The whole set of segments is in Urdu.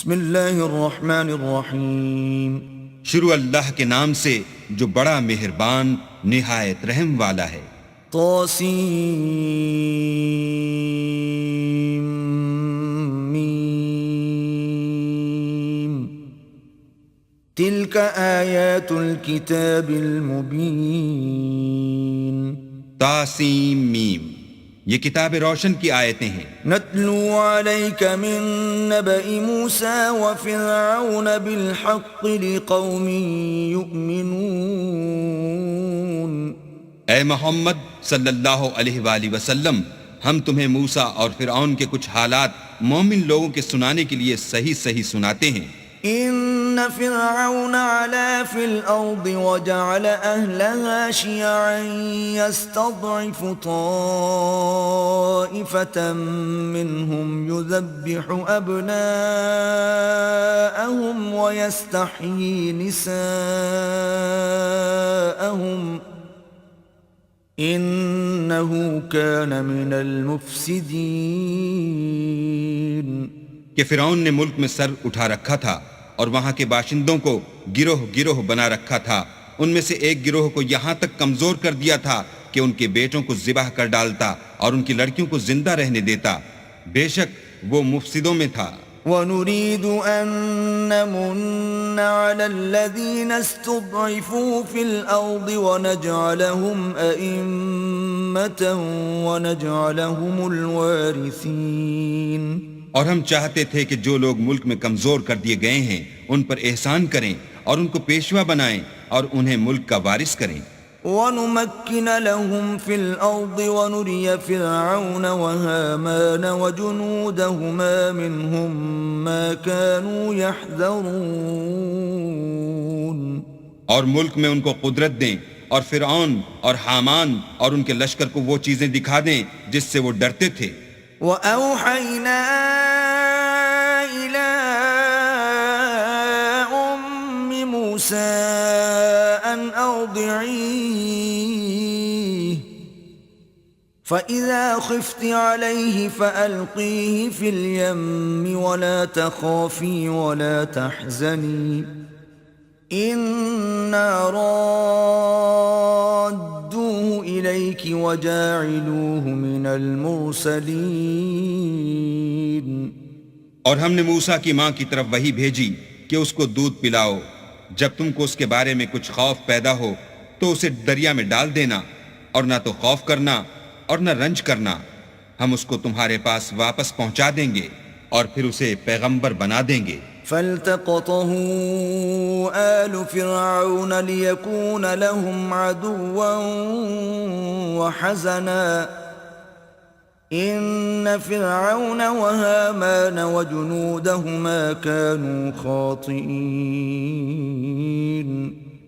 بسم اللہ الرحمن الرحیم. شروع اللہ کے نام سے جو بڑا مہربان نہایت رحم والا ہے. طاسیم میم. تلک آیات الکتاب المبین. تاسیم میم، یہ کتاب روشن کی آیتیں ہیں. نتلو علیک من نبأ موسیٰ وفرعون بالحق لقوم یؤمنون. اے محمد صلی اللہ علیہ وآلہ وسلم، ہم تمہیں موسیٰ اور فرعون کے کچھ حالات مومن لوگوں کے سنانے کے لیے صحیح صحیح سناتے ہیں. ان فرعون علا فی الارض وجعل اہلها شیعا یستضعف طائفة منهم یذبح ابناءهم ویستحیی نساءهم انه کان من المفسدین. کہ فرعون نے ملک میں سر اٹھا رکھا تھا اور وہاں کے باشندوں کو گروہ گروہ بنا رکھا تھا. ان میں سے ایک گروہ کو یہاں تک کمزور کر دیا تھا کہ ان کے بیٹوں کو ذبح کر ڈالتا اور ان کی لڑکیوں کو زندہ رہنے دیتا. بے شک وہ مفسدوں میں تھا. وَنُرِيدُ أَن نَّمُنَّ عَلَى الَّذِينَ اسْتُضْعِفُوا فِي الْأَرْضِ وَنَجْعَلَهُمْ أَئِمَّةً وَنَجْعَلَهُمُ الْوَارِثِينَ. اور ہم چاہتے تھے کہ جو لوگ ملک میں کمزور کر دیے گئے ہیں ان پر احسان کریں اور ان کو پیشوا بنائیں اور انہیں ملک کا وارث کریں. وَنُمَكِّنَ لَهُمْ فِي الْأَرْضِ وَنُرِيَ فِرْعَوْنَ وَهَامَانَ وَجُنُودَهُمَا مِنْهُمْ مَا كَانُوا يَحْذَرُونَ. اور ملک میں ان کو قدرت دیں اور فرعون اور حامان اور ان کے لشکر کو وہ چیزیں دکھا دیں جس سے وہ ڈرتے تھے. وَأَوْحَيْنَا إِلَىٰ أُمِّ مُوسَىٰ أَنْ أَرْضِعِيهِ فَإِذَا خِفْتِ عَلَيْهِ فَأَلْقِيهِ فِي الْيَمِّ وَلَا تَخَافِي وَلَا تَحْزَنِي إِنَّا رَادُّوهُ إِلَيْكِ وَجَاعِلُوهُ مِنَ الْمُرْسَلِينَ. اور ہم نے موسیٰ کی ماں کی طرف وحی بھیجی کہ اس کو دودھ پلاؤ. جب تم کو اس کے بارے میں کچھ خوف پیدا ہو تو اسے دریا میں ڈال دینا، اور نہ تو خوف کرنا اور نہ رنج کرنا. ہم اس کو تمہارے پاس واپس پہنچا دیں گے اور پھر اسے پیغمبر بنا دیں گے. فَالْتَقَطَهُ آلُ فِرْعَوْنَ لِيَكُونَ لَهُمْ عَدُوًّا وَحَزَنًا إِنَّ فِرْعَوْنَ وَهَامَانَ وَجُنُودَهُمَا كَانُوا خَاطِئِينَ.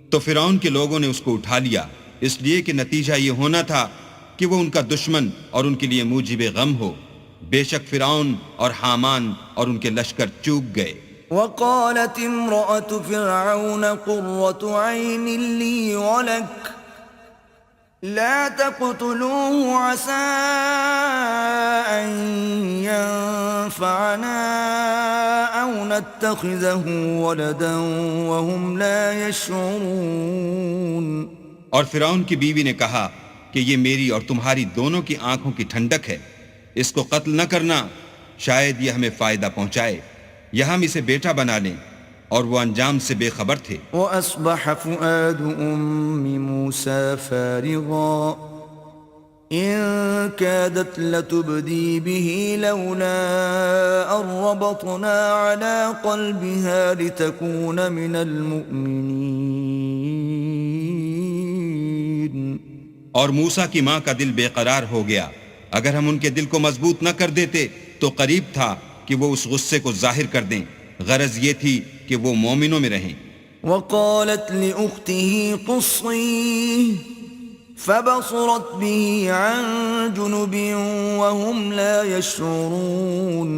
تو فرعون کے لوگوں نے اس کو اٹھا لیا اس لیے کہ نتیجہ یہ ہونا تھا کہ وہ ان کا دشمن اور ان کے لیے موجب غم ہو. بے شک فرعون اور حامان اور ان کے لشکر چوک گئے. وقالت امرأة فرعون قرة عين لي ولك لا تقتلوه عسى أن ينفعنا أو نتخذه ولدا وهم لا يشعرون. اور فرعون کی بیوی نے کہا کہ یہ میری اور تمہاری دونوں کی آنکھوں کی ٹھنڈک ہے، اس کو قتل نہ کرنا، شاید یہ ہمیں فائدہ پہنچائے یا ہم اسے بیٹا بنا لیں. اور وہ انجام سے بے خبر تھے. وَأَصْبَحَ فُؤَادُ أُمِّ مُوسَىٰ فَارِغًا إِن كَادَتْ لَتُبْدِي بِهِ لَوْلَا أَن رَّبَطْنَا عَلَىٰ قَلْبِهَا لِتَكُونَ مِنَ الْمُؤْمِنِينَ. اور موسیٰ کی ماں کا دل بے قرار ہو گیا. اگر ہم ان کے دل کو مضبوط نہ کر دیتے تو قریب تھا کہ وہ اس غصے کو ظاہر کر دیں. غرض یہ تھی کہ وہ مومنوں میں رہیں. وقالت لأخته قصيه فبصرت به عن جنب وهم لا يشعرون.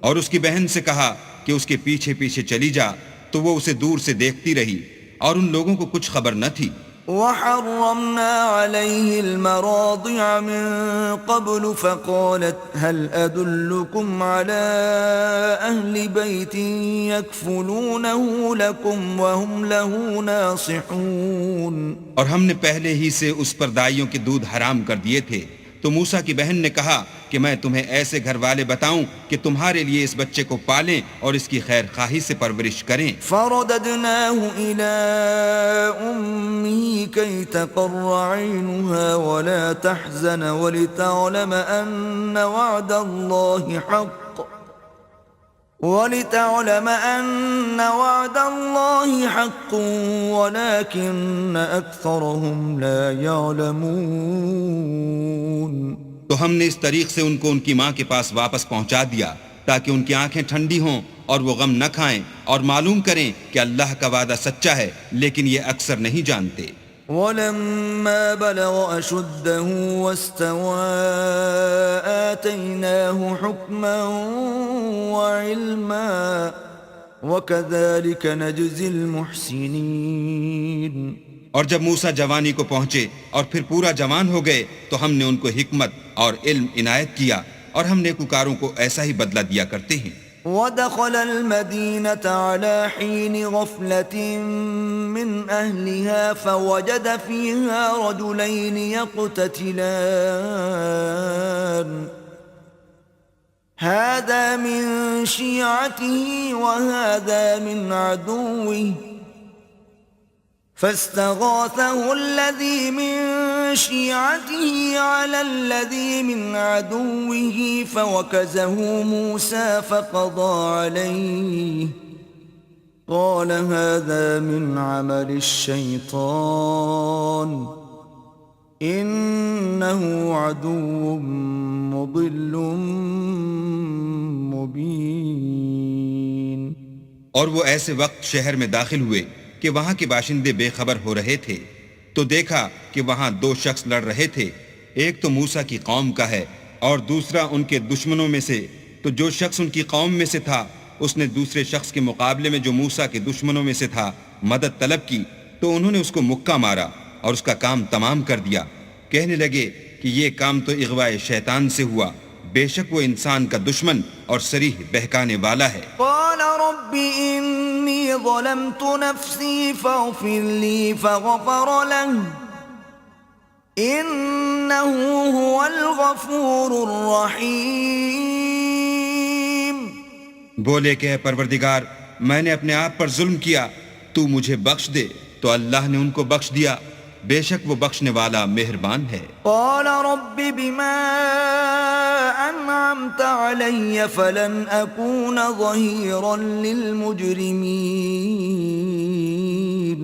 اور اس کی بہن سے کہا کہ اس کے پیچھے پیچھے چلی جا، تو وہ اسے دور سے دیکھتی رہی اور ان لوگوں کو کچھ خبر نہ تھی. وحرمنا عليه المراضع من قبل فقالت هل أدلكم على أهل بيت يكفلونه لكم وهم له ناصحون. اور ہم نے پہلے ہی سے اس پر دائیوں کے دودھ حرام کر دیے تھے. تو موسیٰ کی بہن نے کہا کہ میں تمہیں ایسے گھر والے بتاؤں کہ تمہارے لیے اس بچے کو پالیں اور اس کی خیر خواہی سے پرورش کریں. فرددناه إلى أمه كي تقر عينها ولا تحزن ولتعلم أن وعد الله حق ولكن أكثرهم لا يعلمون. تو ہم نے اس طریق سے ان کو ان کی ماں کے پاس واپس پہنچا دیا تاکہ ان کی آنکھیں ٹھنڈی ہوں اور وہ غم نہ کھائیں اور معلوم کریں کہ اللہ کا وعدہ سچا ہے، لیکن یہ اکثر نہیں جانتے. ولما بلغ أشده واستوى آتيناه حكما وعلما وكذلك نجزي المحسنين. اور جب موسیٰ جوانی کو پہنچے اور پھر پورا جوان ہو گئے تو ہم نے ان کو حکمت اور علم عنایت کیا اور ہم نیکوکاروں کو ایسا ہی بدلہ دیا کرتے ہیں. ودخل المدينة على حين غفلة من أهلها فوجد فيها رجلين يقتتلان هذا من شيعته وهذا من عدوه فاستغاثه الذي من شيعته على الذي من عدوه فوكزه موسى فقضى عليه قال هذا من عمل الشيطان إنه عدو مضل مبين. اور وہ ایسے وقت شہر میں داخل ہوئے کہ وہاں کے باشندے بے خبر ہو رہے تھے تو دیکھا کہ وہاں دو شخص لڑ رہے تھے، ایک تو موسیٰ کی قوم کا ہے اور دوسرا ان کے دشمنوں میں سے. تو جو شخص ان کی قوم میں سے تھا اس نے دوسرے شخص کے مقابلے میں جو موسیٰ کے دشمنوں میں سے تھا مدد طلب کی تو انہوں نے اس کو مکہ مارا اور اس کا کام تمام کر دیا. کہنے لگے کہ یہ کام تو اغوائے شیطان سے ہوا، بے شک وہ انسان کا دشمن اور صریح بہکانے والا ہے. قال رب انی ظلمت نفسی فاغفر لی فغفر له انه هو الغفور الرحیم. بولے کہ اے پروردگار میں نے اپنے آپ پر ظلم کیا، تو مجھے بخش دے. تو اللہ نے ان کو بخش دیا، بے شک وہ بخشنے والا مہربان ہے. قال رب بما انعمت علی فلن اکون ظہیرا للمجرمین.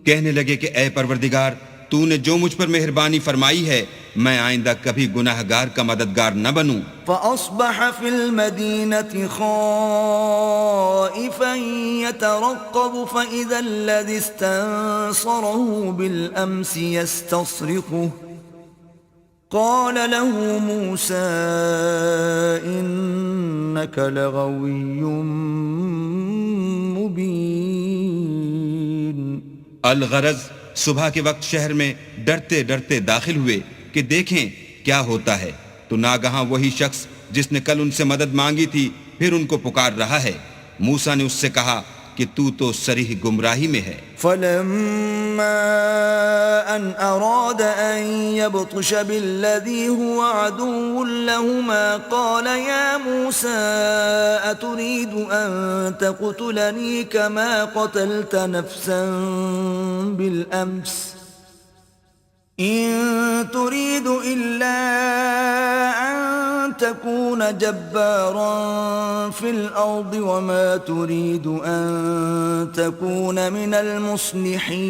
کہنے لگے کہ اے پروردگار تو نے جو مجھ پر مہربانی فرمائی ہے میں آئندہ کبھی گناہگار کا مددگار نہ بنوں. فأصبح في المدينة خائفا يترقب فإذا الذي استنصره بالأمس يستصرخه قال له موسى إنك لغوي مبين. الغرض صبح کے وقت شہر میں ڈرتے ڈرتے داخل ہوئے کہ دیکھیں کیا ہوتا ہے تو ناگہاں وہی شخص جس نے کل ان سے مدد مانگی تھی پھر ان کو پکار رہا ہے. موسیٰ نے اس سے کہا کہ تو صریح گمراہی میں ہے. فلما ان اراد ان يبطش بالذي هو عدو لهما قال يا موسى اتريد ان تقتلني كما قتلت نفسا بالامس إن تريد إلا أن تكون جبارا في الأرض وما تريد أن تكون من المصلحين.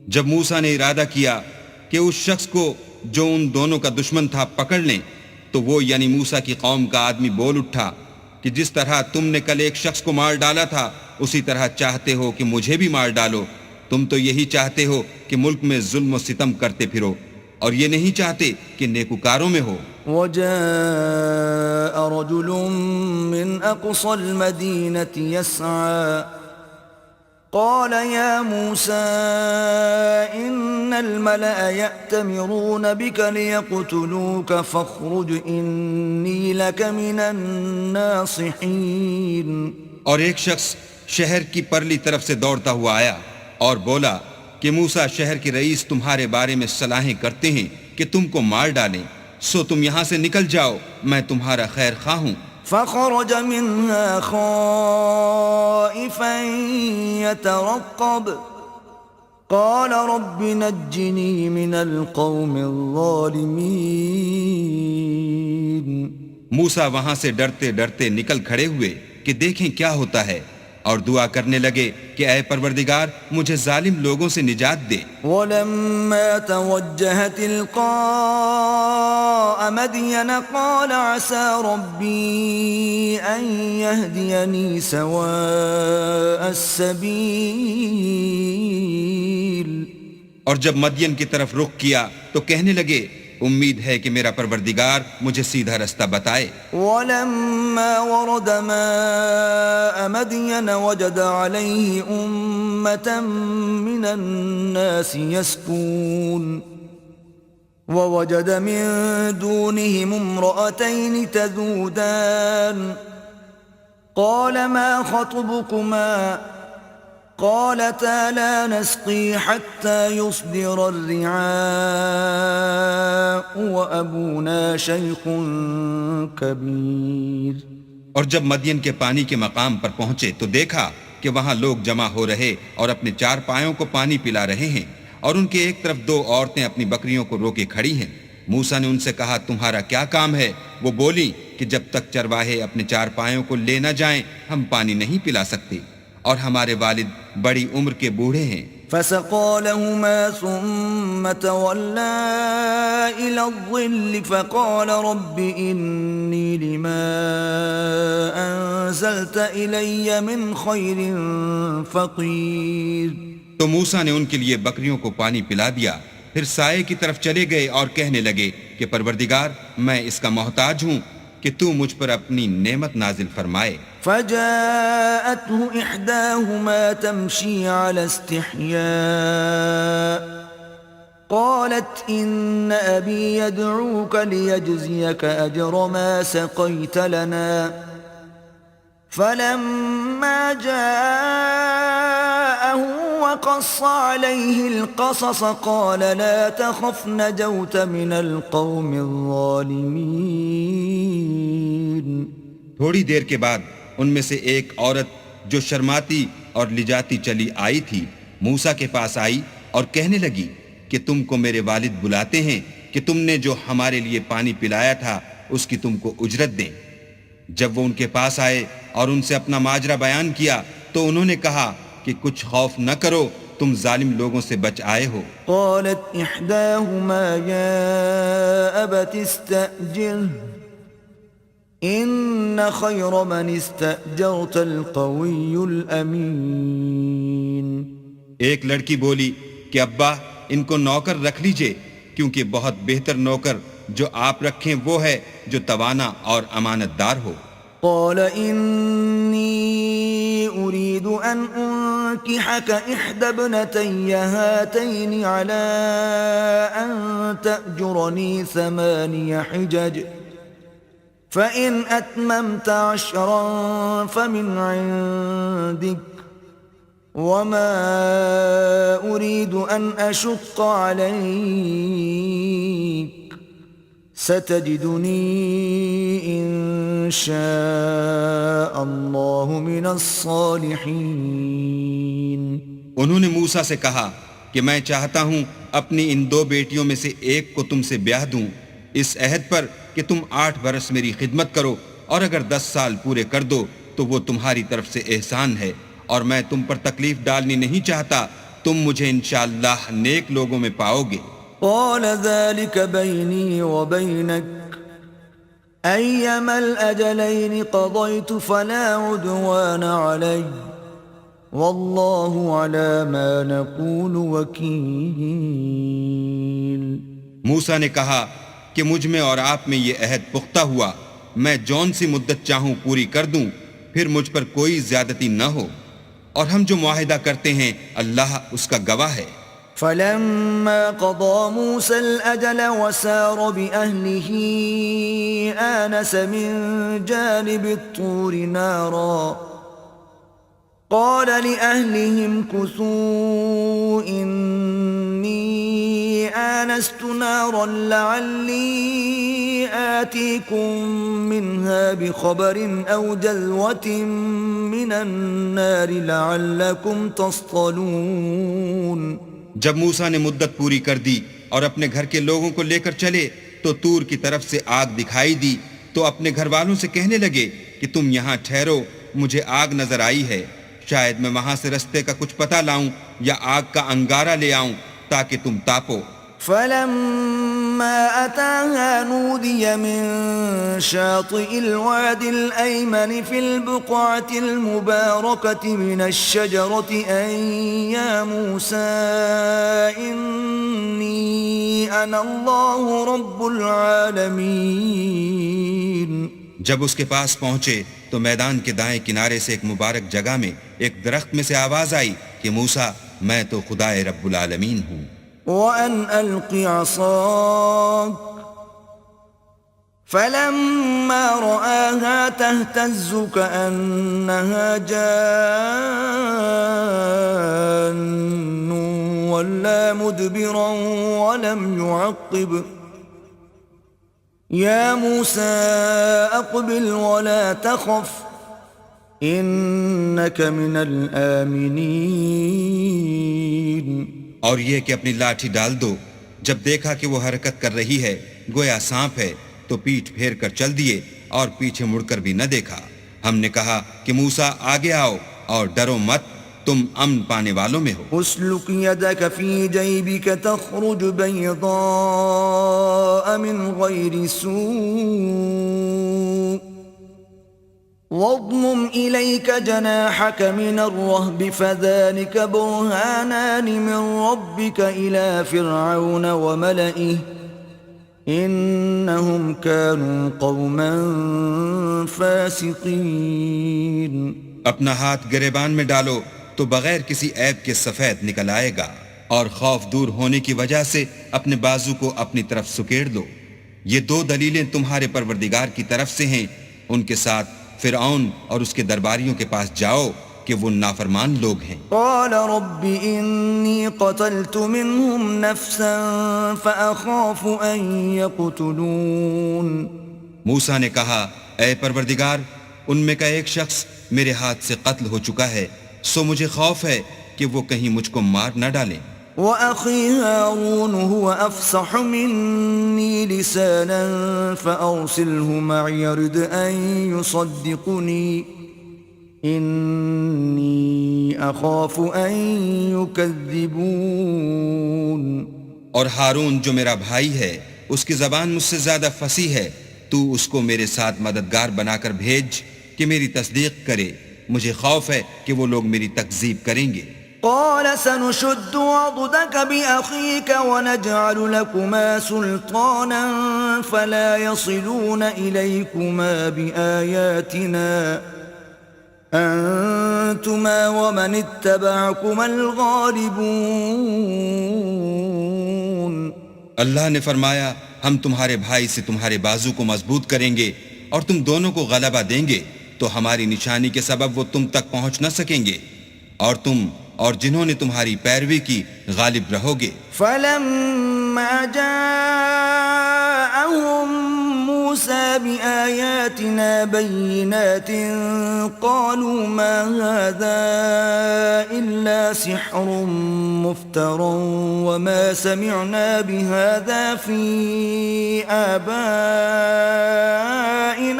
جب موسیٰ نے ارادہ کیا کہ اس شخص کو جو ان دونوں کا دشمن تھا پکڑ لیں تو وہ یعنی موسیٰ کی قوم کا آدمی بول اٹھا کہ جس طرح تم نے کل ایک شخص کو مار ڈالا تھا اسی طرح چاہتے ہو کہ مجھے بھی مار ڈالو. تم تو یہی چاہتے ہو کہ ملک میں ظلم و ستم کرتے پھرو اور یہ نہیں چاہتے کہ نیکوکاروں میں ہو. وجاء رجل من أقصى المدينة يسعى قال يا موسى إن الملأ يأتمرون بك ليقتلوك فاخرج إني لك من الناصحين. اور ایک شخص شہر کی پرلی طرف سے دوڑتا ہوا آیا اور بولا کہ موسیٰ شہر کے رئیس تمہارے بارے میں صلاحیں کرتے ہیں کہ تم کو مار ڈالیں، سو تم یہاں سے نکل جاؤ، میں تمہارا خیر خواہ ہوں. فخرج منها خائفا يترقب قال رب نجني من القوم الظالمين. موسیٰ وہاں سے ڈرتے ڈرتے نکل کھڑے ہوئے کہ دیکھیں کیا ہوتا ہے، اور دعا کرنے لگے کہ اے پروردگار مجھے ظالم لوگوں سے نجات دے. ولما توجه تلقاء مدين قال عسى ربي أن يهديني سواء السبيل. اور جب مدین کی طرف رخ کیا تو کہنے لگے امید ہے کہ میرا پروردگار مجھے سیدھا رستہ بتائے. ولما ورد ماء مدين وجد عليه أمة من الناس يسقون ووجد من دونهم امرأتين تذودان قال ما خطبكما قالتا لا نسقي حتى يصدر الرعاء وأبونا شيخ كبير. اور جب مدین کے پانی کے مقام پر پہنچے تو دیکھا کہ وہاں لوگ جمع ہو رہے اور اپنے چار پایوں کو پانی پلا رہے ہیں، اور ان کے ایک طرف دو عورتیں اپنی بکریوں کو روکے کھڑی ہیں. موسیٰ نے ان سے کہا تمہارا کیا کام ہے؟ وہ بولی کہ جب تک چرواہے اپنے چار پایوں کو لے نہ جائیں ہم پانی نہیں پلا سکتے، اور ہمارے والد بڑی عمر کے بوڑھے ہیں. فسقى لهما ثم تولى إلى الظل فقال رب إني لما أنزلت إلي من خير فقير. تو موسیٰ نے ان کے لیے بکریوں کو پانی پلا دیا، پھر سائے کی طرف چلے گئے اور کہنے لگے کہ پروردگار میں اس کا محتاج ہوں کہ تو مجھ پر اپنی نعمت نازل فرمائے. فجاءته إحداهما تمشي على استحياء قالت إن أبي يدعوك ليجزيك أجر ما سقيت لنا. فلما جاءه وقص عليه القصص قال لا تخف نجوت من القوم الظالمين. تھوڑی دیر کے بعد ان میں سے ایک عورت جو شرماتی اور لجاتی چلی آئی تھی موسیٰ کے پاس آئی اور کہنے لگی کہ تم کو میرے والد بلاتے ہیں کہ تم نے جو ہمارے لیے پانی پلایا تھا اس کی تم کو اجرت دیں. جب وہ ان کے پاس آئے اور ان سے اپنا ماجرا بیان کیا تو انہوں نے کہا کہ کچھ خوف نہ کرو، تم ظالم لوگوں سے بچ آئے ہو. قالت احداهما يا ابت استأجره ان خير من استأجرت القوي الامين. ایک لڑکی بولی کہ ابا ان کو نوکر رکھ لیجئے، کیونکہ بہت بہتر نوکر جو آپ رکھیں وہ ہے جو توانا اور امانت دار ہو. قال إني أريد أن أنكحك إحدى ابنتي هاتين على أن تأجرني 8 حجج فإن أتممت 10 فمن عندك وما أريد أن أشق عليك ستجدني إن شاء الله من الصالحين. انہوں نے موسیٰ سے کہا کہ میں چاہتا ہوں اپنی ان 2 بیٹیوں میں سے ایک کو تم سے بیاہ دوں اس عہد پر کہ تم 8 برس میری خدمت کرو، اور اگر 10 سال پورے کر دو تو وہ تمہاری طرف سے احسان ہے، اور میں تم پر تکلیف ڈالنی نہیں چاہتا، تم مجھے انشاءاللہ نیک لوگوں میں پاؤ گے. قال ذلك بيني وبينك أيما الأجلين قضيت فلا عدوان علي والله على ما نقول وكيل. موسیٰ نے کہا کہ مجھ میں اور آپ میں یہ عہد پختہ ہوا، میں جون سی مدت چاہوں پوری کر دوں، پھر مجھ پر کوئی زیادتی نہ ہو. اور ہم جو معاہدہ کرتے ہیں اللہ اس کا گواہ ہے۔ فلما قضى موسى الأجل وسار بأهله آنس من جانب الطور نارا قال لأهلهم كثوا إني آنست نارا لعلي آتيكم منها بخبر أو جذوة من النار لعلكم تصطلون۔ جب موسیٰ نے مدت پوری کر دی اور اپنے گھر کے لوگوں کو لے کر چلے تو طور کی طرف سے آگ دکھائی دی، تو اپنے گھر والوں سے کہنے لگے کہ تم یہاں ٹھہرو، مجھے آگ نظر آئی ہے، شاید میں وہاں سے رستے کا کچھ پتہ لاؤں یا آگ کا انگارہ لے آؤں تاکہ تم تاپو۔ فلما أتاها نودي من شاطئ الوادي الأيمن في البقعة المباركة من الشجرة أن يا موسى إني أنا الله رب العالمين۔ جب اس کے پاس پہنچے تو میدان کے دائیں کنارے سے ایک مبارک جگہ میں ایک درخت میں سے آواز آئی کہ موسیٰ میں تو خدائے رب العالمین ہوں۔ وَأَنْ أَلْقِ عَصَاكَ فَلَمَّا رَآهَا تَهْتَزُّ كَأَنَّهَا جَانٌّ وَلَّىٰ مُدْبِرًا وَلَمْ يُعَقِّبْ يَا مُوسَىٰ أَقْبِلْ وَلَا تَخَفْ إِنَّكَ مِنَ الْآمِنِينَ۔ اور یہ کہ اپنی لاٹھی ڈال دو۔ جب دیکھا کہ وہ حرکت کر رہی ہے گویا سانپ ہے تو پیٹھ پھیر کر چل دیے اور پیچھے مڑ کر بھی نہ دیکھا۔ ہم نے کہا کہ موسیٰ آگے آؤ اور ڈرو مت، تم امن پانے والوں میں ہو۔ اسلک یدک فی جیبک تخرج بیضاء من غیر سوء واضمم الیک جناحک من الرہب فذلک برہانان من ربک الی فرعون وملئہ انہم كانوا قوما فاسقین۔ اپنا ہاتھ گریبان میں ڈالو تو بغیر کسی عیب کے سفید نکل آئے گا، اور خوف دور ہونے کی وجہ سے اپنے بازو کو اپنی طرف سکیڑ دو۔ یہ دو دلیلیں تمہارے پروردگار کی طرف سے ہیں، ان کے ساتھ فرعون اور اس کے درباریوں کے پاس جاؤ کہ وہ نافرمان لوگ ہیں۔ قال رب انی قتلت منهم نفسا فاخاف ان یقتلون۔ موسیٰ نے کہا اے پروردگار، ان میں کا ایک شخص میرے ہاتھ سے قتل ہو چکا ہے، سو مجھے خوف ہے کہ وہ کہیں مجھ کو مار نہ ڈالیں۔ وَأَخِي هَارُونُ هُوَ أَفْصَحُ مِنِّي لِسَانًا فَأَرْسِلْهُ مَعِيَ رِدْ أَن يُصَدِّقُنِي إِنِّي أَخَافُ أَن يُكَذِّبُونَ۔ اور ہارون جو میرا بھائی ہے اس کی زبان مجھ سے زیادہ فصیح ہے، تو اس کو میرے ساتھ مددگار بنا کر بھیج کہ میری تصدیق کرے، مجھے خوف ہے کہ وہ لوگ میری تکذیب کریں گے۔ قال سنشد عضدك بأخيك ونجعل لكما سلطانا فلا يصلون إليكما بآياتنا أنتما ومن اتبعكما الغالبون۔ اللہ نے فرمایا ہم تمہارے بھائی سے تمہارے بازو کو مضبوط کریں گے اور تم دونوں کو غلبہ دیں گے، تو ہماری نشانی کے سبب وہ تم تک پہنچ نہ سکیں گے، اور تم اور جنہوں نے تمہاری پیروی کی غالب رہو گے۔ فَلَمَّا جَاءَهُم مُوسَى بِآيَاتِنَا بَيِّنَاتٍ قَالُوا مَا هَذَا إِلَّا سِحْرٌ مُفْتَرًى وَمَا سَمِعْنَا بِهَذَا فِي آبَائِنَا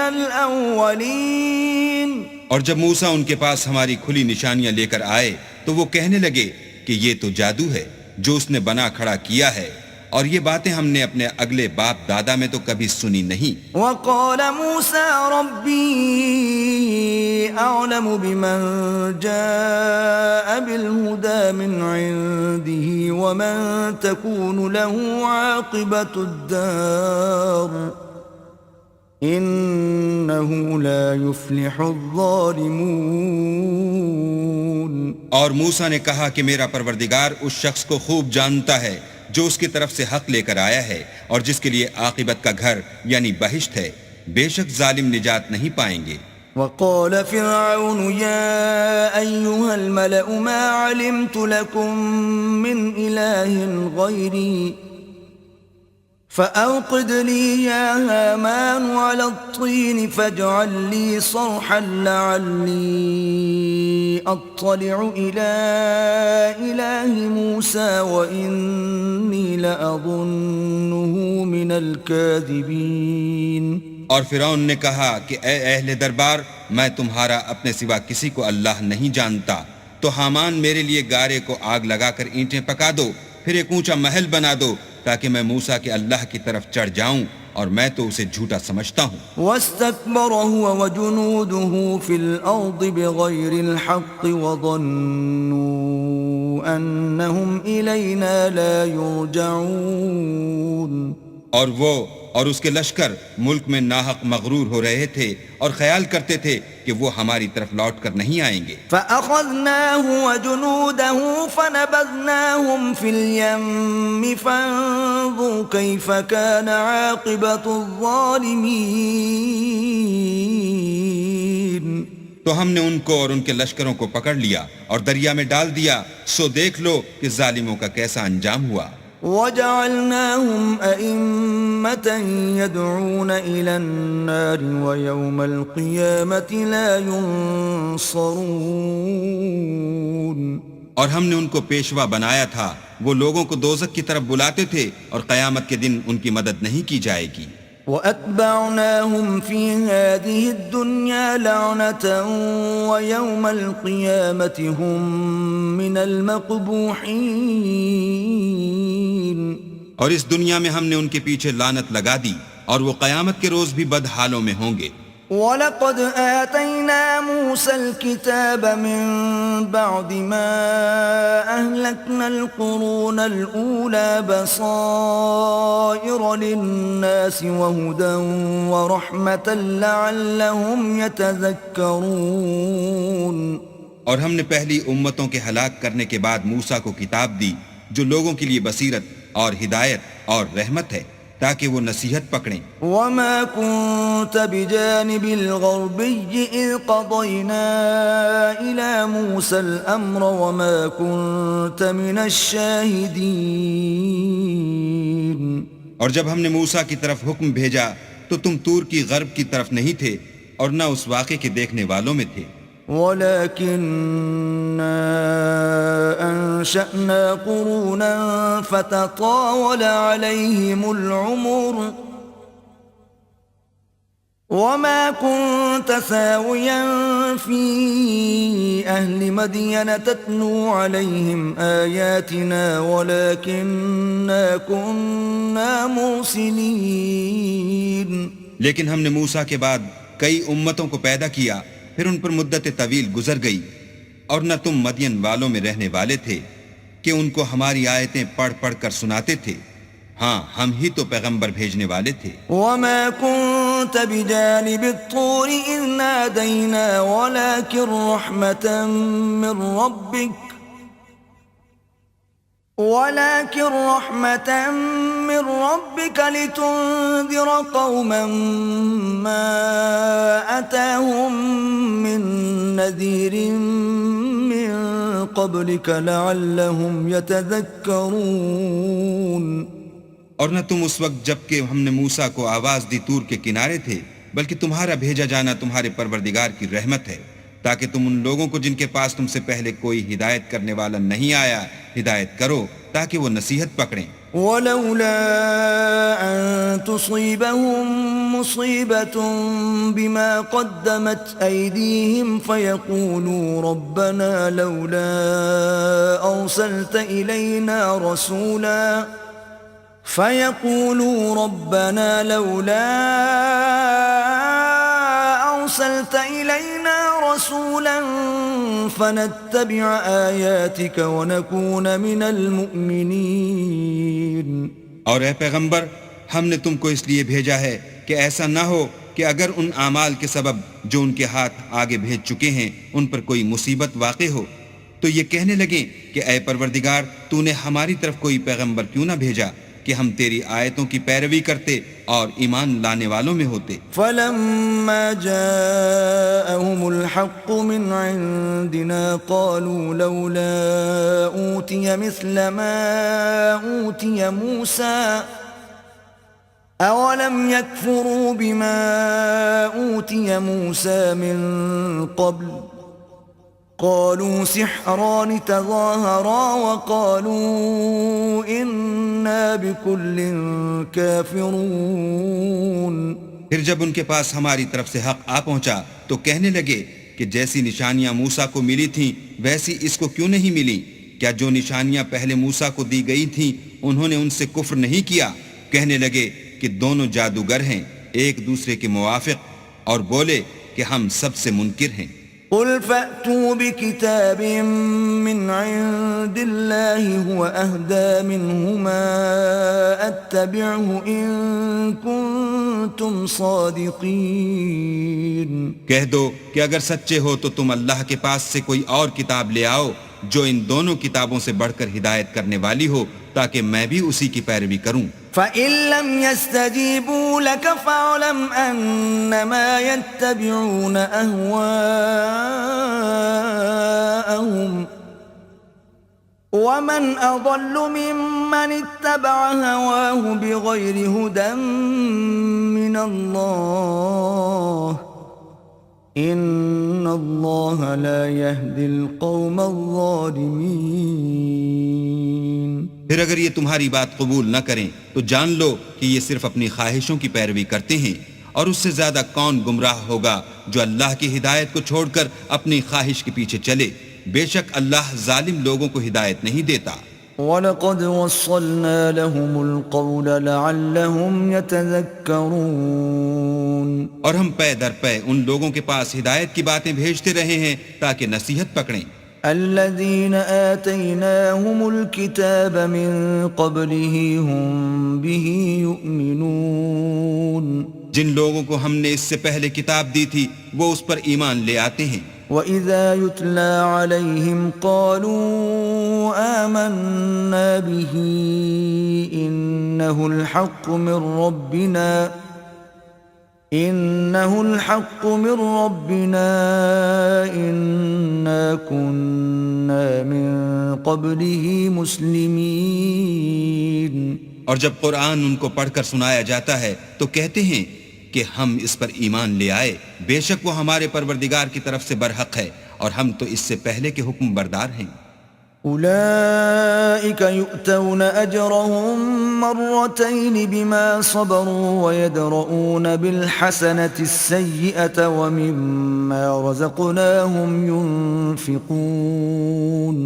الْأَوَّلِينَ۔ اور جب موسیٰ ان کے پاس ہماری کھلی نشانیاں لے کر آئے تو وہ کہنے لگے کہ یہ تو جادو ہے جو اس نے بنا کھڑا کیا ہے، اور یہ باتیں ہم نے اپنے اگلے باپ دادا میں تو کبھی سنی نہیں۔ وَقَالَ مُوسَى رَبِّي أَعْلَمُ بِمَنْ جَاءَ بِالْهُدَى مِنْ عِنْدِهِ وَمَنْ تَكُونُ لَهُ عَاقِبَةُ الدَّارِ إنه لا يفلح الظالمون. اور موسیٰ نے کہا کہ میرا پروردگار اس شخص کو خوب جانتا ہے جو اس کی طرف سے حق لے کر آیا ہے اور جس کے لیے عاقبت کا گھر یعنی بہشت ہے. بے شک ظالم نجات نہیں پائیں گے. وقال فرعون يا أيها الملأ ما علمت لكم من إله غيري فأوقد لي يا هامان على الطين فاجعل لي صرحا لعلي أطلع إلى إله موسى وإني لأظنه من الكاذبين. اور فرعون نے کہا کہ اے اہل دربار، میں تمہارا اپنے سوا کسی کو اللہ نہیں جانتا، تو حامان میرے لیے گارے کو آگ لگا کر اینٹیں پکا دو، پھر ایک اونچا محل بنا دو تاکہ میں موسیٰ کے اللہ کی طرف چڑھ جاؤں، اور میں تو اسے جھوٹا سمجھتا ہوں. واستكبر هو وجنوده في الأرض بغير الحق وظنوا أنهم إلينا لا يرجعون. اور وہ اور اس کے لشکر ملک میں ناحق مغرور ہو رہے تھے اور خیال کرتے تھے کہ وہ ہماری طرف لوٹ کر نہیں آئیں گے. فَأَخَذْنَاهُ وَجُنُودَهُ فَنَبَذْنَاهُمْ فِي الْيَمِّ فَانظُرْ كَيْفَ كَانَ عَاقِبَةُ الظَّالِمِينَ. تو ہم نے ان کو اور ان کے لشکروں کو پکڑ لیا اور دریا میں ڈال دیا، سو دیکھ لو کہ ظالموں کا کیسا انجام ہوا. وَجَعَلْنَاهُمْ أَئِمَّةً يَدْعُونَ إِلَى النَّارِ وَيَوْمَ الْقِيَامَةِ لَا يُنصَرُونَ. اور ہم نے ان کو پیشوا بنایا تھا، وہ لوگوں کو دوزخ کی طرف بلاتے تھے اور قیامت کے دن ان کی مدد نہیں کی جائے گی. وَأَتْبَعْنَاهُمْ فِي هَذِهِ الدُّنْيَا لَعْنَةً وَيَوْمَ الْقِيَامَةِ هُمْ مِنَ الْمَقْبُوحِينَ. اور اس دنیا میں ہم نے ان کے پیچھے لعنت لگا دی اور وہ قیامت کے روز بھی بد حالوں میں ہوں گے. وَلَقَدْ آتَيْنَا مُوسَى الْكِتَابَ مِنْ بَعْدِ مَا أَهْلَكْنَا الْقُرُونَ الْأُولَى بَصَائِرَ لِلنَّاسِ وَهُدًى وَرَحْمَةً لَعَلَّهُمْ يَتَذَكَّرُونَ. اور ہم نے پہلی امتوں کے ہلاک کرنے کے بعد موسیٰ کو کتاب دی جو لوگوں کے لیے بصیرت اور ہدایت اور رحمت ہے تاکہ وہ نصیحت پکڑیں. وَمَا كُنْتَ بِجَانِبِ الْغَرْبِيِّ إِذْ قَضَيْنَا إِلَى مُوسَى الْأَمْرَ وَمَا كُنْتَ مِنَ الشَّاهِدِينَ. اور جب ہم نے موسیٰ کی طرف حکم بھیجا تو تم طور کی غرب کی طرف نہیں تھے اور نہ اس واقعے کے دیکھنے والوں میں تھے. وَلَكِنَّا أَنشَأْنَا قُرُونًا فَتَطَاوَلَ عَلَيْهِمُ الْعُمُرُ وَمَا كُنْتَ ثَاوِيًا فِي أَهْلِ مَدْيَنَ تَتْلُو عَلَيْهِمْ آيَاتِنَا وَلَكِنَّا كُنَّا مُرْسِلِينَ. لیکن ہم نے موسیٰ کے بعد کئی امتوں کو پیدا کیا، پھر ان پر مدت طویل گزر گئی، اور نہ تم مدین والوں میں رہنے والے تھے کہ ان کو ہماری آیتیں پڑھ پڑھ کر سناتے تھے. ہاں ہم ہی تو پیغمبر بھیجنے والے تھے. وَمَا كُنْتَ بِجَانِبِ الطُّورِ إِذْ نَادَيْنَا وَلَكِنْ رَحْمَةً مِّن رَّبِّكَ لِتُنذِرَ قَوْمًا مَّا أَتَاهُم مِّن نَّذِيرٍ مِّن قَبْلِكَ لَعَلَّهُمْ يَتَذَكَّرُونَ. اور نہ تم اس وقت جب کہ ہم نے موسیٰ کو آواز دی طور کے کنارے تھے، بلکہ تمہارا بھیجا جانا تمہارے پروردگار کی رحمت ہے تاکہ تم ان لوگوں کو جن کے پاس تم سے پہلے کوئی ہدایت کرنے والا نہیں آیا ہدایت کرو تاکہ وہ نصیحت پکڑیں. وَلَوْلَا أَن تُصِيبَهُم مُّصِيبَةٌ بِمَا قَدَّمَتْ أَيْدِيهِمْ فَيَقُولُوا رَبَّنَا لَوْلَا أَرْسَلْتَ إِلَيْنَا رَسُولًا فَنَتَّبِعَ آيَاتِكَ وَنَكُونَ مِنَ الْمُؤْمِنِينَ. اور اے پیغمبر، ہم نے تم کو اس لیے بھیجا ہے کہ ایسا نہ ہو کہ اگر ان اعمال کے سبب جو ان کے ہاتھ آگے بھیج چکے ہیں ان پر کوئی مصیبت واقع ہو تو یہ کہنے لگیں کہ اے پروردگار تو نے ہماری طرف کوئی پیغمبر کیوں نہ بھیجا کہ ہم تیری آیتوں کی پیروی کرتے اور ایمان لانے والوں میں ہوتے. فلما جاءهم الحق من عندنا قالوا لولا أوتي مثل ما أوتي موسى أولم يكفروا بما أوتي موسى من قبل قالوا سحران تظاهرا وقالوا إنا بكل كافرون. پھر جب ان کے پاس ہماری طرف سے حق آ پہنچا تو کہنے لگے کہ جیسی نشانیاں موسیٰ کو ملی تھیں ویسی اس کو کیوں نہیں ملی؟ کیا جو نشانیاں پہلے موسیٰ کو دی گئی تھیں انہوں نے ان سے کفر نہیں کیا؟ کہنے لگے کہ دونوں جادوگر ہیں ایک دوسرے کے موافق، اور بولے کہ ہم سب سے منکر ہیں. قل فأتوا بكتاب من عند الله هو أهدى منهما أتبعه إن كنتم صادقين. کہہ دو کہ اگر سچے ہو تو تم اللہ کے پاس سے کوئی اور کتاب لے آؤ جو ان دونوں کتابوں سے بڑھ کر ہدایت کرنے والی ہو تاکہ میں بھی اسی کی پیروی کروں. فَإِن لَّمْ يَسْتَجِيبُوا لَكَ فَاعْلَمْ أَنَّمَا يَتَّبِعُونَ أَهْوَاءَهُمْ وَمَنْ أَضَلُّ مِمَّنِ اتَّبَعَ هَوَاهُ بِغَيْرِ هُدًى مِّنَ اللَّهِ إِنَّ اللَّهَ لَا يَهْدِي الْقَوْمَ الظَّالِمِينَ. پھر اگر یہ تمہاری بات قبول نہ کریں تو جان لو کہ یہ صرف اپنی خواہشوں کی پیروی کرتے ہیں، اور اس سے زیادہ کون گمراہ ہوگا جو اللہ کی ہدایت کو چھوڑ کر اپنی خواہش کے پیچھے چلے. بے شک اللہ ظالم لوگوں کو ہدایت نہیں دیتا. وَلَقَدْ وَصَّلْنَا لَهُمُ الْقَوْلَ لَعَلَّهُمْ يَتَذَكَّرُونَ. اور ہم پے در پے ان لوگوں کے پاس ہدایت کی باتیں بھیجتے رہے ہیں تاکہ نصیحت پکڑیں. الذين آتيناهم الكتاب من قبله هم به يؤمنون. جن لوگوں کو ہم نے اس سے پہلے کتاب دی تھی وہ اس پر ایمان لے آتے ہیں. وَإِذَا يُتْلَى عَلَيْهِمْ قَالُوا آمَنَّا بِهِ إِنَّهُ الْحَقُّ مِنْ رَبِّنَا إِنَّا كُنَّا مِن قَبْلِهِ مُسْلِمِينَ. اور جب قرآن ان کو پڑھ کر سنایا جاتا ہے تو کہتے ہیں کہ ہم اس پر ایمان لے آئے، بے شک وہ ہمارے پروردگار کی طرف سے برحق ہے اور ہم تو اس سے پہلے کے حکم بردار ہیں. أولئك يؤتون أجرهم مرتين بما صبروا ويدرؤون بالحسنة السيئة ومما رزقناهم ينفقون.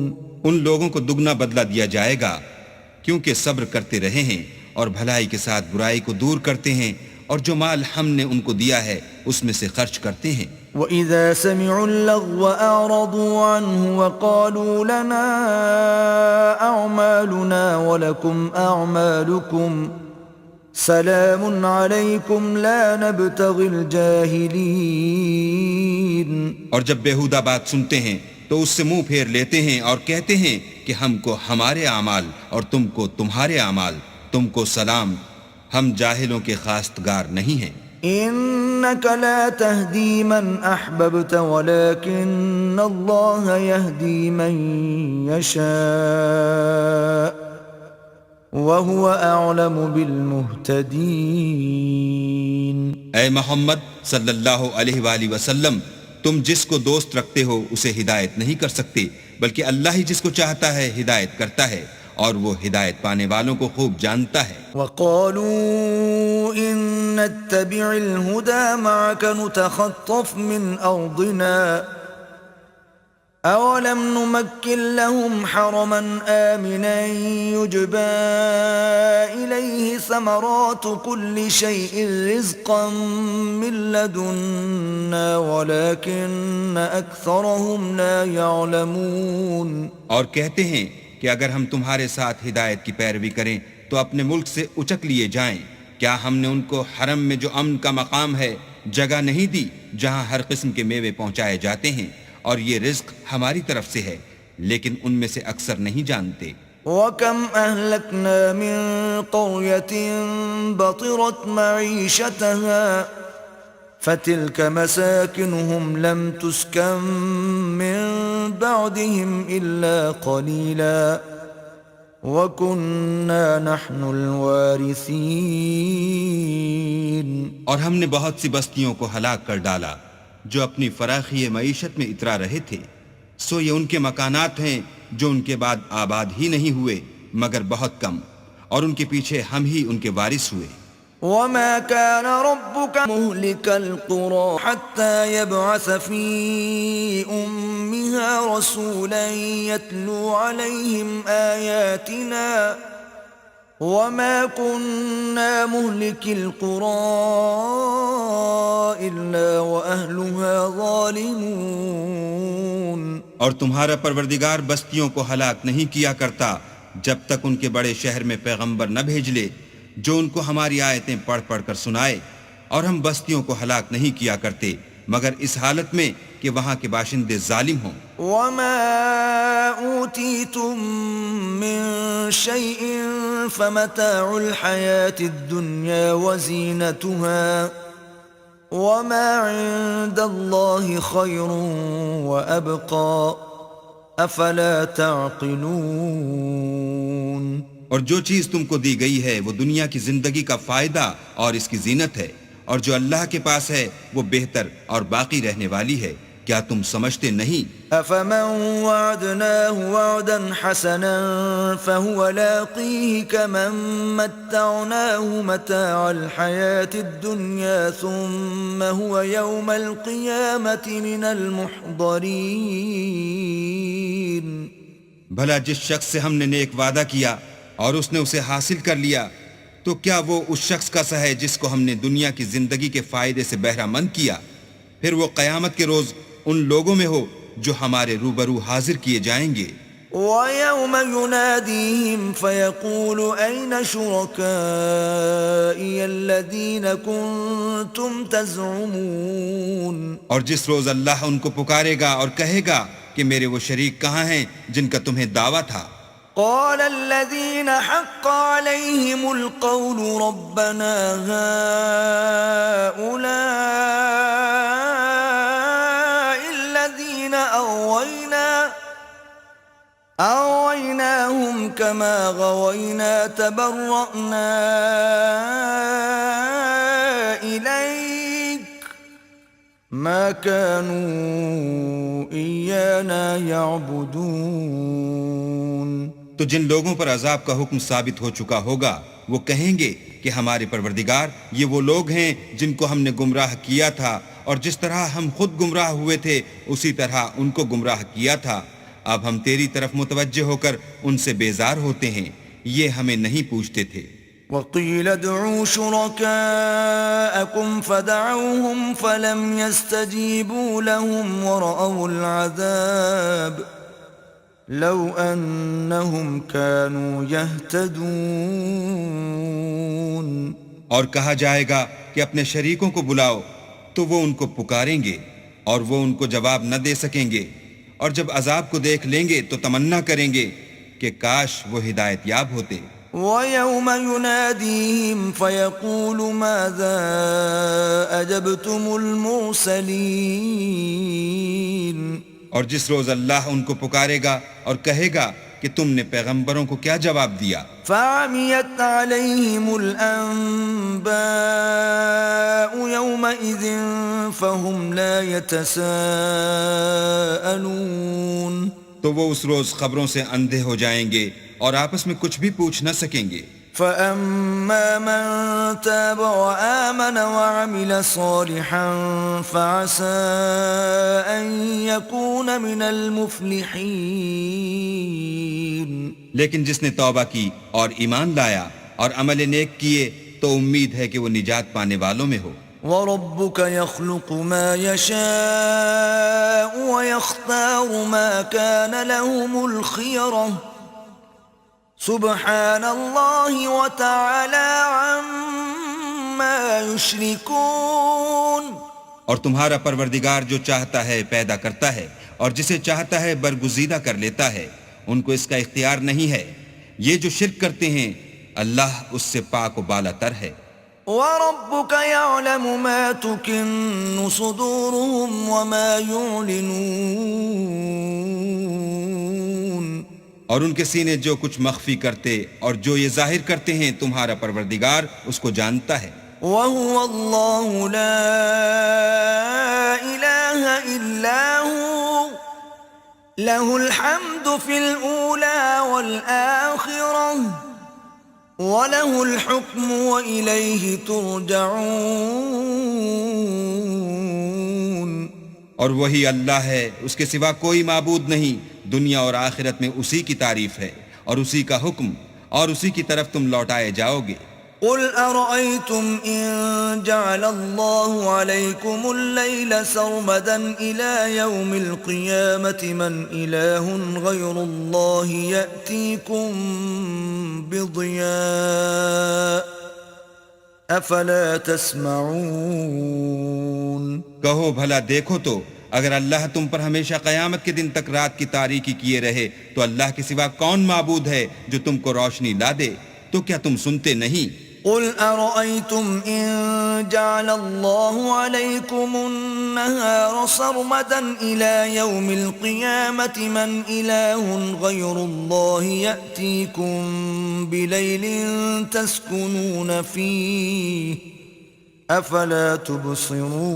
ان لوگوں کو دگنا بدلہ دیا جائے گا کیونکہ صبر کرتے رہے ہیں اور بھلائی کے ساتھ برائی کو دور کرتے ہیں اور جو مال ہم نے ان کو دیا ہے اس میں سے خرچ کرتے ہیں. وَإِذَا سَمِعُوا اللَّغْوَ أَعْرَضُوا عَنْهُ وَقَالُوا لَنَا أَعْمَالُنَا وَلَكُمْ أَعْمَالُكُمْ سَلَامٌ عَلَيْكُمْ لَا نَبْتَغِي الْجَاهِلِينَ. اور جب بیہودہ بات سنتے ہیں تو اس سے منہ پھیر لیتے ہیں اور کہتے ہیں کہ ہم کو ہمارے اعمال اور تم کو تمہارے اعمال، تم کو سلام، ہم جاہلوں کے خواستگار نہیں ہیں. إنك لا تهدي من أحببت ولكن الله يهدي من يشاء وهو أعلم بالمهتدين. اے محمد صلی اللہ علیہ وآلہ وسلم، تم جس کو دوست رکھتے ہو اسے ہدایت نہیں کر سکتے، بلکہ اللہ ہی جس کو چاہتا ہے ہدایت کرتا ہے اور وہ ہدایت پانے والوں کو خوب جانتا ہے. وقالوا إن نتبع الهدى معك نتخطف من أرضنا أولم نمكن لهم حرما آمنا يجبى إليه ثمرات كل شيء رزقا من لدنا ولكن أكثرهم لا يعلمون. اور کہتے ہیں کہ اگر ہم تمہارے ساتھ ہدایت کی پیروی کریں تو اپنے ملک سے اچک لیے جائیں. کیا ہم نے ان کو حرم میں جو امن کا مقام ہے جگہ نہیں دی جہاں ہر قسم کے میوے پہنچائے جاتے ہیں، اور یہ رزق ہماری طرف سے ہے، لیکن ان میں سے اکثر نہیں جانتے۔ وَكَمْ أَهْلَكْنَا مِن قَرْيَةٍ بَطِرَتْ مَعِيشَتَهَا فَتِلْكَ مَسَاكِنُهُمْ لَمْ تُسْكَنْ مِن بَعْدِهِمْ إِلَّا قَلِيلًا وَكُنَّا نَحْنُ الْوَارِثِينَ۔ اور ہم نے بہت سی بستیوں کو ہلاک کر ڈالا جو اپنی فراخی معیشت میں اترا رہے تھے، سو یہ ان کے مکانات ہیں جو ان کے بعد آباد ہی نہیں ہوئے مگر بہت کم، اور ان کے پیچھے ہم ہی ان کے وارث ہوئے۔ وَمَا كَانَ رَبُّكَ مُهْلِكَ الْقُرَى حَتَّى يَبْعَثَ فِي أُمِّهَا رَسُولًا يَتْلُو عَلَيْهِمْ آيَاتِنَا وَمَا كُنَّا مُهْلِكِ الْقُرَى إِلَّا وَأَهْلُهَا ظَالِمُونَ۔ اور تمہارا پروردگار بستیوں کو ہلاک نہیں کیا کرتا جب تک ان کے بڑے شہر میں پیغمبر نہ بھیج لے جو ان کو ہماری آیتیں پڑھ پڑھ کر سنائے، اور ہم بستیوں کو ہلاک نہیں کیا کرتے مگر اس حالت میں کہ وہاں کے باشندے ظالم ہوں۔ وَمَا أُوتِيتُم مِّن شَيْءٍ فَمَتَاعُ الْحَيَاةِ الدُّنْيَا وَزِينَتُهَا وَمَا عِندَ اللَّهِ خَيْرٌ وَأَبْقَى أَفَلَا تَعْقِلُونَ۔ اور جو چیز تم کو دی گئی ہے وہ دنیا کی زندگی کا فائدہ اور اس کی زینت ہے، اور جو اللہ کے پاس ہے وہ بہتر اور باقی رہنے والی ہے، کیا تم سمجھتے نہیں؟ أَفَمَنْ وَعَدْنَاهُ وَعْدًا حَسَنًا فَهُوَ لَاقِيهِ كَمَنْ مَتَّعْنَاهُ مَتَاعَ الْحَيَاةِ الدُّنْيَا ثُمَّ هُوَ يَوْمَ الْقِيَامَةِ مِنَ الْمُحْضَرِينَ۔ بھلا جس شخص سے ہم نے نیک وعدہ کیا اور اس نے اسے حاصل کر لیا، تو کیا وہ اس شخص کا سا ہے جس کو ہم نے دنیا کی زندگی کے فائدے سے بہرہ مند کیا؟ پھر وہ قیامت کے روز ان لوگوں میں ہو جو ہمارے روبرو حاضر کیے جائیں گے۔ وَيَوْمَ يُنَادِيهِمْ فَيَقُولُ أَيْنَ شُرَكَائِيَ الَّذِينَ كُنتُمْ تَزْعُمُونَ۔ اور جس روز اللہ ان کو پکارے گا اور کہے گا کہ میرے وہ شریک کہاں ہیں جن کا تمہیں دعویٰ تھا؟ قال الذين حق عليهم القول ربنا هؤلاء الذين أغويناهم كما غوينا تبرأنا إليك ما كانوا إيانا يعبدون۔ تو جن لوگوں پر عذاب کا حکم ثابت ہو چکا ہوگا وہ کہیں گے کہ ہمارے پروردگار یہ وہ لوگ ہیں جن کو ہم نے گمراہ کیا تھا، اور جس طرح ہم خود گمراہ ہوئے تھے اسی طرح ان کو گمراہ کیا تھا۔ اب ہم تیری طرف متوجہ ہو کر ان سے بیزار ہوتے ہیں، یہ ہمیں نہیں پوچھتے تھے۔ وَقِيلَ ادْعُوا شُرَكَاءَكُمْ فَدَعَوْهُمْ فَلَمْ يَسْتَجِيبُوا لَهُمْ وَرَأَوُا الْعَذَابَ لَوْ أَنَّهُمْ كَانُوا يَهْتَدُونَ۔ اور کہا جائے گا کہ اپنے شریکوں کو بلاؤ تو وہ ان کو پکاریں گے اور وہ ان کو جواب نہ دے سکیں گے، اور جب عذاب کو دیکھ لیں گے تو تمنا کریں گے کہ کاش وہ ہدایت یاب ہوتے۔ وَيَوْمَ يُنَادِيهِمْ فَيَقُولُ مَاذَا أَجَبْتُمُ الْمُرْسَلِينَ۔ اور جس روز اللہ ان کو پکارے گا اور کہے گا کہ تم نے پیغمبروں کو کیا جواب دیا؟ فَعَمِيَتْ عَلَيْهِمُ الْأَنبَاءُ يَوْمَئِذٍ فَهُمْ لَا يَتَسَاءَلُونَ۔ تو وہ اس روز خبروں سے اندھے ہو جائیں گے اور آپس میں کچھ بھی پوچھ نہ سکیں گے۔ فَأَمَّا مَن تَابَ وَآمَنَ وَعَمِلَ صَالِحًا فَعَسَىٰ أَن يَكُونَ مِنَ الْمُفْلِحِينَ۔ لیکن جس نے توبہ کی اور ایمان لایا اور عمل نیک کیے تو امید ہے کہ وہ نجات پانے والوں میں ہو۔ وَرَبُّكَ يَخْلُقُ مَا يَشَاءُ وَيَخْتَارُ مَا كَانَ لَهُمُ الْخِيَرَةُ سُبْحَانَ اللَّهِ وَتَعَالَى عَمَّا يشركون اور تمہارا پروردگار جو چاہتا ہے پیدا کرتا ہے اور جسے چاہتا ہے برگزیدہ کر لیتا ہے، ان کو اس کا اختیار نہیں ہے۔ یہ جو شرک کرتے ہیں اللہ اس سے پاک و بالا تر ہے۔ وَرَبُّكَ يَعْلَمُ مَا تُكِنُّ صُدُورُهُمْ وَمَا يُعْلِنُونَ اور ان کے سینے جو کچھ مخفی کرتے اور جو یہ ظاہر کرتے ہیں تمہارا پروردگار اس کو جانتا ہے۔ وَهُوَ اللَّهُ لَا إِلَٰهَ إِلَّا هُوَ لَهُ الْحَمْدُ فِي الْأُولَى وَالْآخِرَةِ وَلَهُ الْحُكْمُ وَإِلَيْهِ تُرْجَعُونَ اور وہی اللہ ہے، اس کے سوا کوئی معبود نہیں، دنیا اور آخرت میں اسی کی تعریف ہے اور اسی کا حکم اور اسی کی طرف تم لوٹائے جاؤ گے۔ قُلْ أَرَأَيْتُمْ إِن جَعَلَ اللَّهُ عَلَيْكُمُ اللَّيْلَ سَرْمَدًا إِلَى يَوْمِ الْقِيَامَةِ مَنْ إِلَٰهٌ غَيْرُ اللَّهِ يَأْتِيكُمْ بِضِيَاءٍ أَفَلَا تَسْمَعُونَ کہو بھلا دیکھو تو اگر اللہ تم پر ہمیشہ قیامت کے دن تک رات کی تاریکی کیے رہے تو اللہ کے سوا کون معبود ہے جو تم کو روشنی لا دے؟ تو کیا تم سنتے نہیں؟ قُلْ أَرَأَيْتُمْ إِن جَعَلَ اللَّهُ عَلَيْكُمُ النَّهَارَ سَرْمَدًا إِلَى يَوْمِ الْقِيَامَةِ مَنْ إِلَٰهٌ غَيْرُ اللَّهِ يَأْتِيكُمْ بِلَيْلٍ تَسْكُنُونَ فِيهِ أَفَلَا تُبْصِرُونَ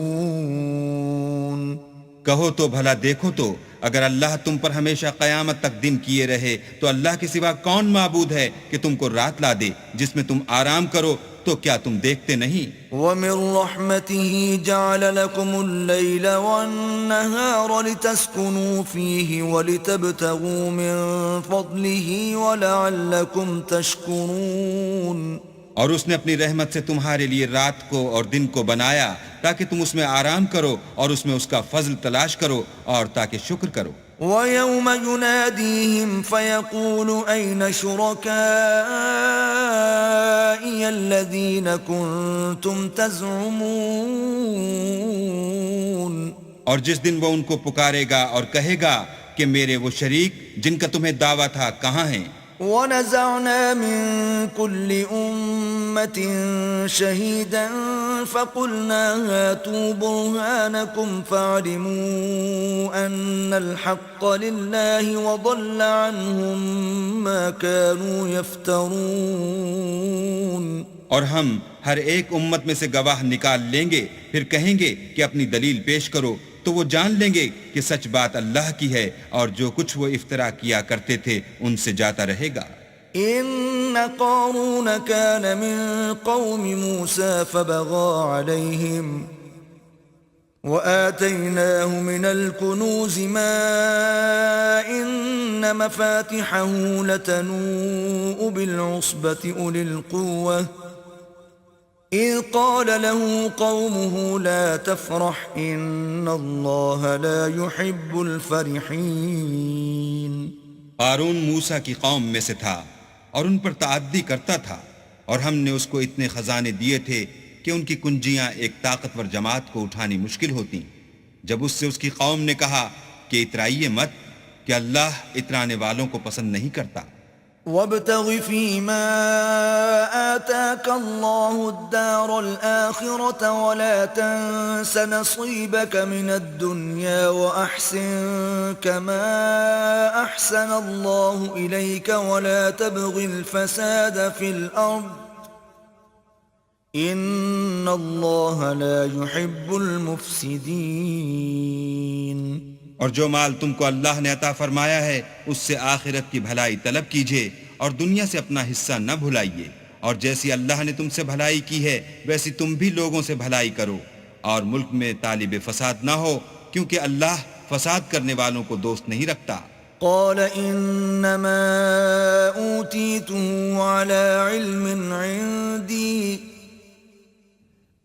کہو تو بھلا دیکھو تو اگر اللہ تم پر ہمیشہ قیامت تک دن کیے رہے تو اللہ کے سوا کون معبود ہے کہ تم کو رات لا دے جس میں تم آرام کرو؟ تو کیا تم دیکھتے نہیں؟ وَمِن رَحْمَتِهِ جَعَلَ لَكُمُ اللَّيْلَ وَالنَّهَارَ لِتَسْكُنُوا فِيهِ وَلِتَبْتَغُوا مِن فَضْلِهِ وَلَعَلَّكُمْ تَشْكُرُونَ اور اس نے اپنی رحمت سے تمہارے لیے رات کو اور دن کو بنایا تاکہ تم اس میں آرام کرو اور اس میں اس کا فضل تلاش کرو اور تاکہ شکر کرو۔ وَيَوْمَ يُنَادِيهِمْ فَيَقُولُ أَيْنَ شُرَكَائِيَ الَّذِينَ كُنتُمْ تَزْعُمُونَ اور جس دن وہ ان کو پکارے گا اور کہے گا کہ میرے وہ شریک جن کا تمہیں دعویٰ تھا کہاں ہیں؟ وَنَزَعْنَا مِن كُلِّ أُمَّةٍ شَهِيدًا فَقُلْنَا هَاتُوا بُرْهَانَكُمْ فَعَلِمُوا أَنَّ الْحَقَّ لِلَّهِ وَضَلَّ عَنْهُمْ مَا كَانُوا يَفْتَرُونَ اور ہم ہر ایک امت میں سے گواہ نکال لیں گے، پھر کہیں گے کہ اپنی دلیل پیش کرو، تو وہ جان لیں گے کہ سچ بات اللہ کی ہے اور جو کچھ وہ افترا کیا کرتے تھے ان سے جاتا رہے گا۔ إِنَّ قَارُونَ كَانَ مِن قَوْمِ مُوسَى فَبَغَىٰ عَلَيْهِمْ وَآتَيْنَاهُ مِنَ الْكُنُوزِ مَا إِنَّ مَفَاتِحَهُ لَتَنُوءُ بِالْعُصْبَةِ أُولِي الْقُوَّةِ إِذْ قَالَ لَهُ قَوْمُهُ لَا تَفْرَحْ إِنَّ اللَّهَ لَا يُحِبُّ الْفَرِحِينَ قارون موسیٰ کی قوم میں سے تھا اور ان پر تعدی کرتا تھا، اور ہم نے اس کو اتنے خزانے دیے تھے کہ ان کی کنجیاں ایک طاقتور جماعت کو اٹھانی مشکل ہوتی۔ جب اس سے اس کی قوم نے کہا کہ اترائیے مت کہ اللہ اترانے والوں کو پسند نہیں کرتا۔ وَابْتَغِ فِيمَا آتَاكَ اللَّهُ الدَّارَ الْآخِرَةَ وَلَا تَنْسَ نَصِيبَكَ مِنَ الدُّنْيَا وَأَحْسِنْ كَمَا أَحْسَنَ اللَّهُ إِلَيْكَ وَلَا تَبْغِ الْفَسَادَ فِي الْأَرْضِ إِنَّ اللَّهَ لَا يُحِبُّ الْمُفْسِدِينَ اور جو مال تم کو اللہ نے عطا فرمایا ہے اس سے آخرت کی بھلائی طلب کیجیے اور دنیا سے اپنا حصہ نہ بھلائیے، اور جیسی اللہ نے تم سے بھلائی کی ہے ویسی تم بھی لوگوں سے بھلائی کرو، اور ملک میں طالب فساد نہ ہو کیونکہ اللہ فساد کرنے والوں کو دوست نہیں رکھتا۔ قال انما اوتیته على علم عندي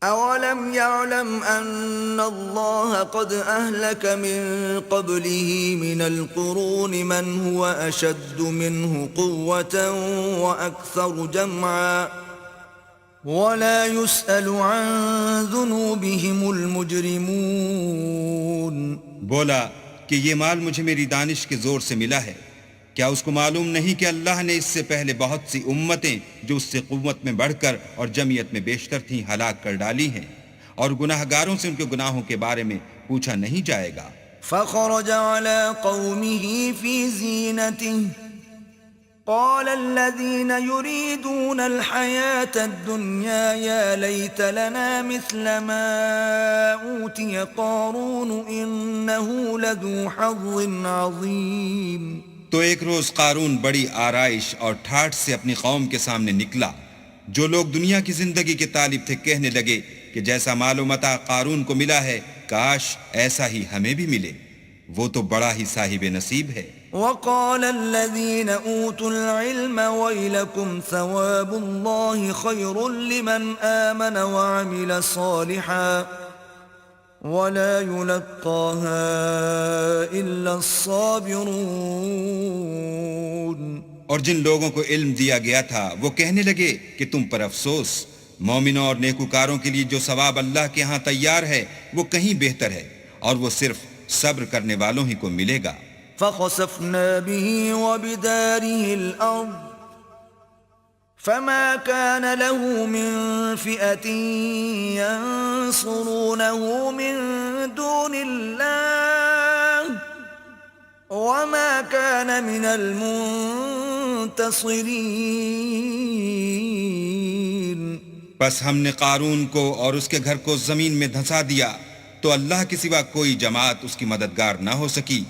اولم يعلم ان الله قد اهلك من قبله من القرون من هو اشد منه قوة واكثر جمعا ولا يسأل عن ذنوبهم المجرمون. بولا کہ یہ مال مجھے میری دانش کے زور سے ملا ہے. کیا اس کو معلوم نہیں کہ اللہ نے اس سے پہلے بہت سی امتیں جو اس سے قوت میں بڑھ کر اور جمعیت میں بیشتر تھیں ہلاک کر ڈالی ہیں، اور گناہ گاروں سے ان کے گناہوں کے بارے میں پوچھا نہیں جائے گا. فخرج على قومه في زينته قال الذين يريدون الحياة الدنيا يا ليت لنا مثل ما أوتي قارون إنه لذو حظ عظيم. تو ایک روز قارون بڑی آرائش اور ٹھاٹھ سے اپنی قوم کے سامنے نکلا. جو لوگ دنیا کی زندگی کے طالب تھے کہنے لگے کہ جیسا مال و متاع قارون کو ملا ہے کاش ایسا ہی ہمیں بھی ملے، وہ تو بڑا ہی صاحب نصیب ہے. وقال الذين أوتوا العلم ويلكم ثواب الله خير لمن آمن وعمل صالحا ولا يلقاها إلا الصابرون. اور جن لوگوں کو علم دیا گیا تھا وہ کہنے لگے کہ تم پر افسوس، مومنوں اور نیکوکاروں کے لیے جو ثواب اللہ کے ہاں تیار ہے وہ کہیں بہتر ہے، اور وہ صرف صبر کرنے والوں ہی کو ملے گا. فخسفنا به وبداره الأرض فما كان له من فئة ينصرونه من دون الله وما كان من المنتصرين. بس ہم نے قارون کو اور اس کے گھر کو زمین میں دھنسا دیا تو اللہ کے سوا کوئی جماعت اس کی مددگار نہ ہو سکی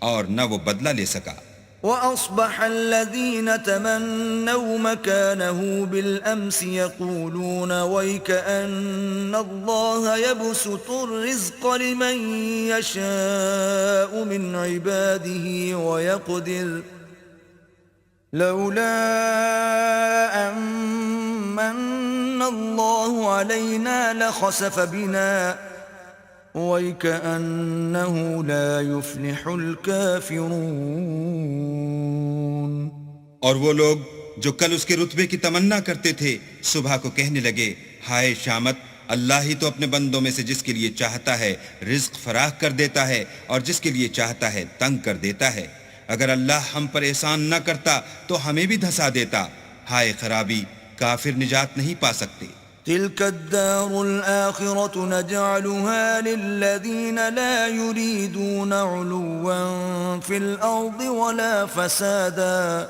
اور نہ وہ بدلہ لے سکا. وأصبح الذين تمنوا مكانه بالأمس يقولون ويكأن الله يبسط الرزق لمن يشاء من عباده ويقدر لولا أمن الله علينا لخسف بنا وَيْكَأَنَّهُ لَا يُفْلِحُ الْكَافِرُونَ. اور وہ لوگ جو کل اس کے رتبے کی تمنا کرتے تھے صبح کو کہنے لگے ہائے شامت، اللہ ہی تو اپنے بندوں میں سے جس کے لیے چاہتا ہے رزق فراخ کر دیتا ہے اور جس کے لیے چاہتا ہے تنگ کر دیتا ہے. اگر اللہ ہم پر احسان نہ کرتا تو ہمیں بھی دھسا دیتا. ہائے خرابی، کافر نجات نہیں پا سکتے. تلك الدار الآخرة نجعلها للذين لا يريدون علوا في الأرض ولا فسادا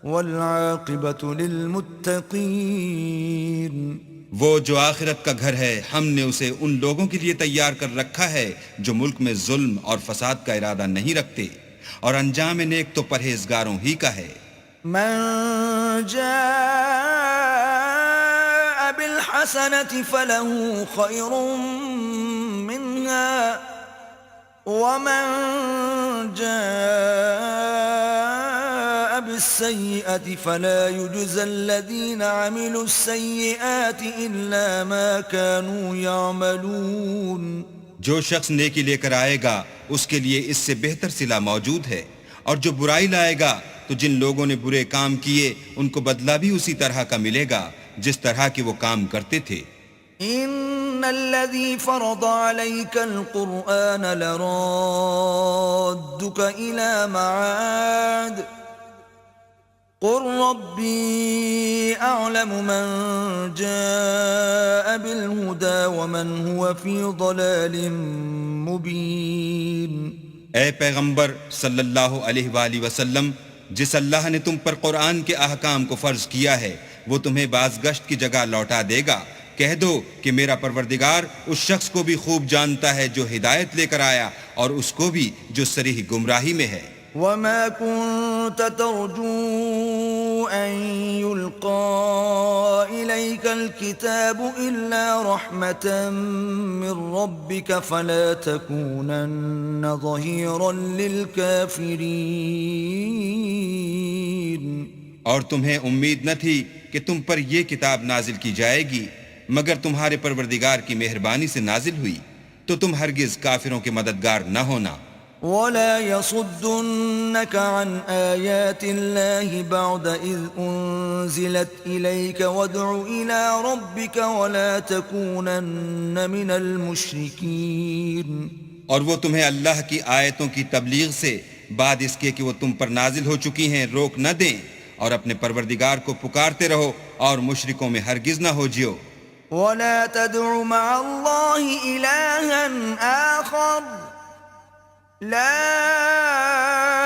والعاقبة للمتقين. وہ جو آخرت کا گھر ہے ہم نے اسے ان لوگوں کے لیے تیار کر رکھا ہے جو ملک میں ظلم اور فساد کا ارادہ نہیں رکھتے، اور انجام نیک تو پرہیزگاروں ہی کا ہے. من جاء بالحسنة فله خير منها ومن جاء بالسيئة فلا يجزى الذين عملوا السيئات إلا ما كانوا يعملون. جو شخص نیکی لے کر آئے گا اس کے لیے اس سے بہتر صلہ موجود ہے، اور جو برائی لائے گا تو جن لوگوں نے برے کام کیے ان کو بدلہ بھی اسی طرح کا ملے گا جس طرح کے وہ کام کرتے تھے. ان الذي فرض عليك القرآن لرادك الى معاد قل ربي اعلم من جاء بالهدى ومن هو في ضلال مبين. اے پیغمبر صلی اللہ علیہ وآلہ وسلم، جس اللہ نے تم پر قرآن کے احکام کو فرض کیا ہے وہ تمہیں بازگشت کی جگہ لوٹا دے گا. کہہ دو کہ میرا پروردگار اس شخص کو بھی خوب جانتا ہے جو ہدایت لے کر آیا اور اس کو بھی جو صریح گمراہی میں ہے. وما كنت ترجو أن يلقى إليك الكتاب إلا رحمة من ربك فلا تكونن ظهيرا للكافرين. اور تمہیں امید نہ تھی کہ تم پر یہ کتاب نازل کی جائے گی مگر تمہارے پروردگار کی مہربانی سے نازل ہوئی، تو تم ہرگز کافروں کے مددگار نہ ہونا. ولا يصدنك عن آيات الله بعد إذ أنزلت إليك وادع إلى ربك ولا تكونن من المشركين. اور وہ تمہیں اللہ کی آیتوں کی تبلیغ سے بعد اس کے کہ وہ تم پر نازل ہو چکی ہیں روک نہ دیں، اور اپنے پروردگار کو پکارتے رہو اور مشرکوں میں ہرگز نہ ہو جیو. ولا تدع مع الله إلها آخر لا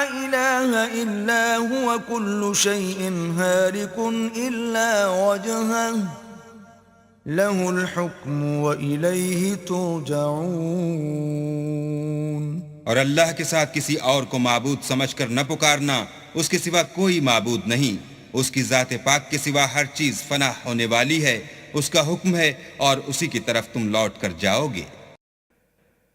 إله إلا هو كل شيء هالك إلا وجهه له الحكم وإليه ترجعون. اور اللہ کے ساتھ کسی اور کو معبود سمجھ کر نہ پکارنا، اس کے سوا کوئی معبود نہیں، اس کی ذات پاک کے سوا ہر چیز فنا ہونے والی ہے، اس کا حکم ہے اور اسی کی طرف تم لوٹ کر جاؤ گے.